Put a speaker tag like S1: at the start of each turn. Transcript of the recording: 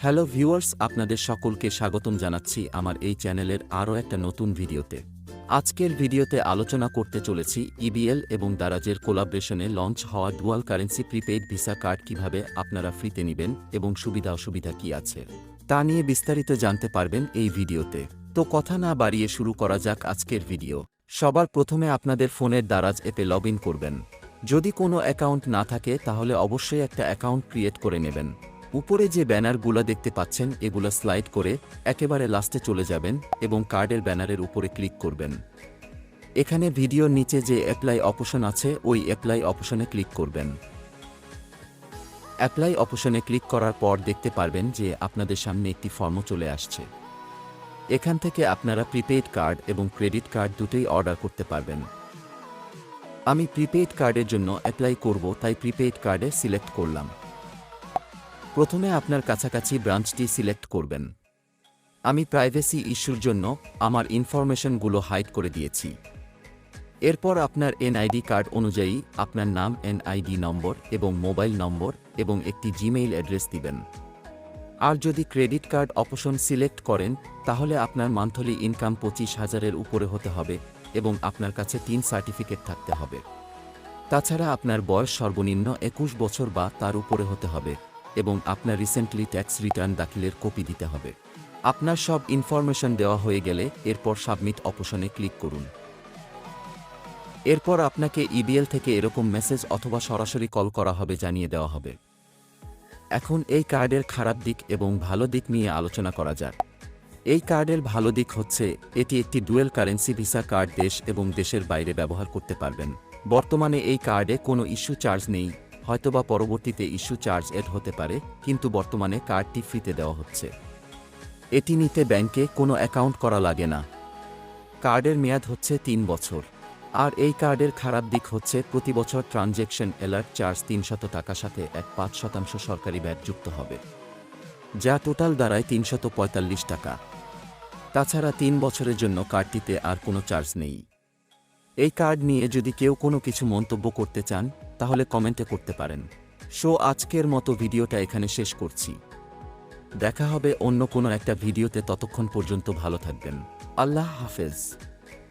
S1: Hello viewers, আপনাদের সকলকে স্বাগতম জানাচ্ছি আমার এই চ্যানেলের আরও একটা নতুন ভিডিওতে। আজকের ভিডিওতে আলোচনা করতে চলেছি ইবিএল এবং দারাজের কোলাবরেশনে লঞ্চ হওয়া dual currency prepaid visa card কিভাবে আপনারা ফ্রিতে নেবেন এবং সুবিধা অসুবিধা কী আছে তা নিয়ে বিস্তারিত জানতে পারবেন এই ভিডিওতে। তো কথা না বাড়িয়ে শুরু করা যাক আজকের ভিডিও। সবার প্রথমে আপনাদের ফোনের দারাজ অ্যাপে লগ ইন করবেন। যদি কোনো অ্যাকাউন্ট না থাকে তাহলে অবশ্যই একটা অ্যাকাউন্ট ক্রিয়েট করে নেবেন। উপরে যে ব্যানারগুলো দেখতে পাচ্ছেন এগুলো স্লাইড করে একেবারে লাস্টে চলে যাবেন এবং কার্ডের ব্যানারের উপরে ক্লিক করবেন। এখানে ভিডিওর নিচে যে অ্যাপ্লাই অপশন আছে ওই অ্যাপ্লাই অপশনে ক্লিক করবেন। অ্যাপ্লাই অপশনে ক্লিক করার পর দেখতে পারবেন যে আপনাদের সামনে একটি ফর্ম চলে আসছে। এখান থেকে আপনারা প্রিপেইড কার্ড এবং ক্রেডিট কার্ড দুটোই অর্ডার করতে পারবেন। আমি প্রিপেইড কার্ডের জন্য অ্যাপ্লাই করব, তাই প্রিপেইড কার্ডে সিলেক্ট করলাম। প্রথমে আপনার কাছাকাছি ব্রাঞ্চটি সিলেক্ট করবেন। আমি প্রাইভেসি ইস্যুর জন্য আমার ইনফরমেশনগুলো হাইড করে দিয়েছি। এরপর আপনার এনআইডি কার্ড অনুযায়ী আপনার নাম, এনআইডি নম্বর এবং মোবাইল নম্বর এবং একটি জিমেইল অ্যাড্রেস দিবেন। আর যদি ক্রেডিট কার্ড অপশন সিলেক্ট করেন তাহলে আপনার মান্থলি ইনকাম 25,000-এর উপরে হতে হবে এবং আপনার কাছে 3 সার্টিফিকেট থাকতে হবে। তাছাড়া আপনার বয়স সর্বনিম্ন 21 বছর বা তার উপরে হতে হবে এবং আপনার রিসেন্টলি ট্যাক্স রিটার্ন দাখিলের কপি দিতে হবে। আপনার সব ইনফরমেশন দেওয়া হয়ে গেলে এরপর সাবমিট অপশনে ক্লিক করুন। এরপর আপনাকে ইবিএল থেকে এরকম মেসেজ অথবা সরাসরি কল করা হবে, জানিয়ে দেওয়া হবে। এখন এই কার্ডের খারাপ দিক এবং ভালো দিক নিয়ে আলোচনা করা যাক। এই কার্ডের ভালো দিক হচ্ছে এটি একটি ডুয়েল কারেন্সি ভিসা কার্ড, দেশ এবং দেশের বাইরে ব্যবহার করতে পারবেন। বর্তমানে এই কার্ডে কোনো ইস্যু চার্জ নেই, হয়তোবা পরবর্তীতে ইস্যু চার্জ এড হতে পারে, কিন্তু বর্তমানে কার্ডটি ফ্রিতে দেওয়া হচ্ছে। এটি নিতে ব্যাংকে কোনো অ্যাকাউন্ট করা লাগে না। কার্ডের মেয়াদ হচ্ছে 3 বছর। আর এই কার্ডের খারাপ দিক হচ্ছে প্রতি বছর ট্রানজ্যাকশন অ্যালার্ট চার্জ 300 টাকা, সাথে 5% সরকারি ভ্যাট যুক্ত হবে, যা টোটাল দাঁড়ায় 345 টাকা। তাছাড়া 3 বছরের জন্য কার্ডটিতে আর কোনো চার্জ নেই। এই কার্ড নিয়ে যদি কেউ কোনো কিছু মন্তব্য করতে চান তাহলে কমেন্টে করতে পারেন। আজকের মতো ভিডিওটা এখানে শেষ করছি। দেখা হবে অন্য কোনো একটা ভিডিওতে, ততক্ষণ পর্যন্ত ভালো থাকবেন। আল্লাহ হাফেজ।